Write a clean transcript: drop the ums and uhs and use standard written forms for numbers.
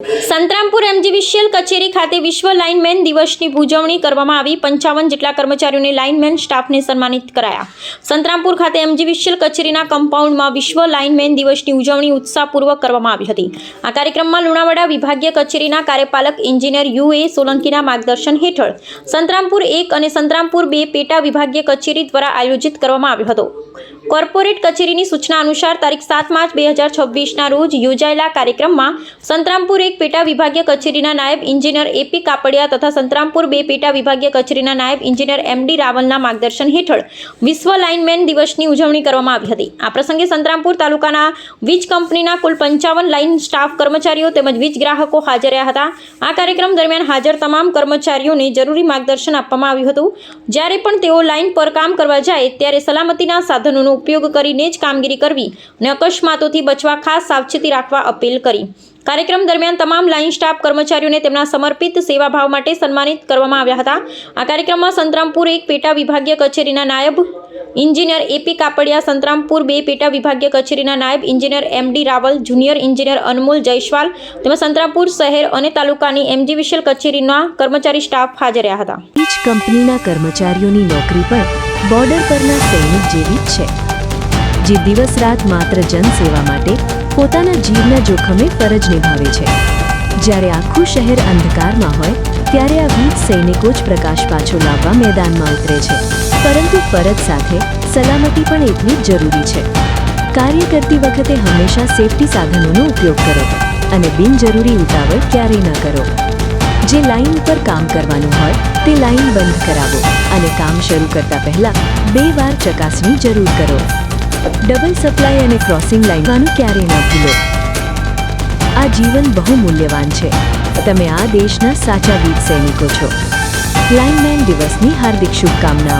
Santrampur MGVCL કચેરી ખાતે વિશ્વ લાઇનમેન દિવસની ઉજવણી કરવામાં આવી। 55 જેટલા કર્મચારીઓને લાઇનમેન સ્ટાફને સન્માનિત કરાયા। સંતરામપુર ખાતે એમજીવીસીએલ કચેરીના કમ્પાઉન્ડમાં વિશ્વ લાઇનમેન દિવસની ઉજવણી ઉત્સાહપૂર્વક કરવામાં આવી હતી। આ કાર્યક્રમમાં લુણાવાડા વિભાગીય કચેરીના કાર્યપાલક એન્જિનિયર યુએ સોલંકીના માર્ગદર્શન હેઠળ સંતરામપુર 1 અને સંતરામપુર 2 પેટા વિભાગીય કચેરી દ્વારા આયોજિત કરવામાં આવ્યો હતો। કોર્પોરેટ કચેરીની સૂચના અનુસાર તારીખ 7 માર્ચ 2026ના રોજ યોજાયેલા કાર્યક્રમમાં સંતરામપુર 1 પેટા વિભાગીય કચેરીના નાયબ એન્જિનિયર એપી કાપડિયા તથા સંતરામપુર 2 પેટા વિભાગીય કચેરીના નાયબ એન્જિનિયર એમડી રાવલના માર્ગદર્શન હેઠળ વિશ્વ લાઇનમેન દિવસની ઉજવણી કરવામાં આવી હતી। આ પ્રસંગે સંતરામપુર તાલુકાના વીજ કંપનીના કુલ 55 લાઇન સ્ટાફ કર્મચારીઓ તેમજ વીજ ગ્રાહકો હાજર રહ્યા હતા। આ કાર્યક્રમ દરમિયાન હાજર તમામ કર્મચારીઓને જરૂરી માર્ગદર્શન આપવામાં આવ્યું હતું। જ્યારે પણ તેઓ લાઇન પર કામ કરવા જાય ત્યારે સલામતીના સાધનોનો ઉપયોગ કરીને જ કામગીરી કરવી અને અકસ્માતોથી બચવા ખાસ સાવચેતી રાખવા અપીલ કરી। કાર્યક્રમ દરમિયાન તમામ લાઇન સ્ટાફ કર્મચારીઓને તેમના સમર્પિત સેવાભાવ માટે સન્માનિત કરવામાં આવ્યા હતા। આ કાર્યક્રમમાં સંતરામપુર 1 પેટા વિભાગીય કચેરીના નાયબ એન્જિનિયર એપી કાપડિયા, સંતરામપુર 2 પેટા વિભાગીય કચેરીના નાયબ engineer M D Rawal, junior engineer Anmol Jaiswal તેમજ સંતરામપુર શહેર અને તાલુકાની એમજીવીસીએલ કચેરીના કર્મચારી સ્ટાફ હાજર રહ્યા હતા। વીજ કંપનીના કર્મચારીઓની નોકરી પણ બોર્ડર પરના સૈનિક જેવી જ છે, જે દિવસ રાત માત્ર જનસેવા માટે પોતાના જીવના જોખમે ફરજ નિભાવે છે। જ્યારે આખું શહેર અંધકારમાં હોય ત્યારે આ વીજ સૈનિકો જ પ્રકાશ પાછો લાવવા મેદાનમાં ઉતરે છે। પરંતુ ફરજ સાથે સલામતી પણ એટલી જ જરૂરી છે। કાર્ય કરતી વખતે હંમેશા સેફટી સાધનોનો ઉપયોગ કરો અને બિનજરૂરી ઉતાવળ ક્યારેય ન કરો। જે લાઇન પર કામ કરવાનું હોય તે લાઇન બંધ કરાવો અને કામ શરૂ કરતા પહેલા 2 વાર ચકાસણી જરૂર કરો। ડબલ સપ્લાય અને ક્રોસિંગ લાઇનવાનું ક્યારેય ન ભૂલો। આ જીવન બહુ મૂલ્યવાન છે। તમે આ દેશના સાચા વીર સૈનિકો છો। લાઇનમેન દિવસની હાર્દિક શુભકામનાઓ।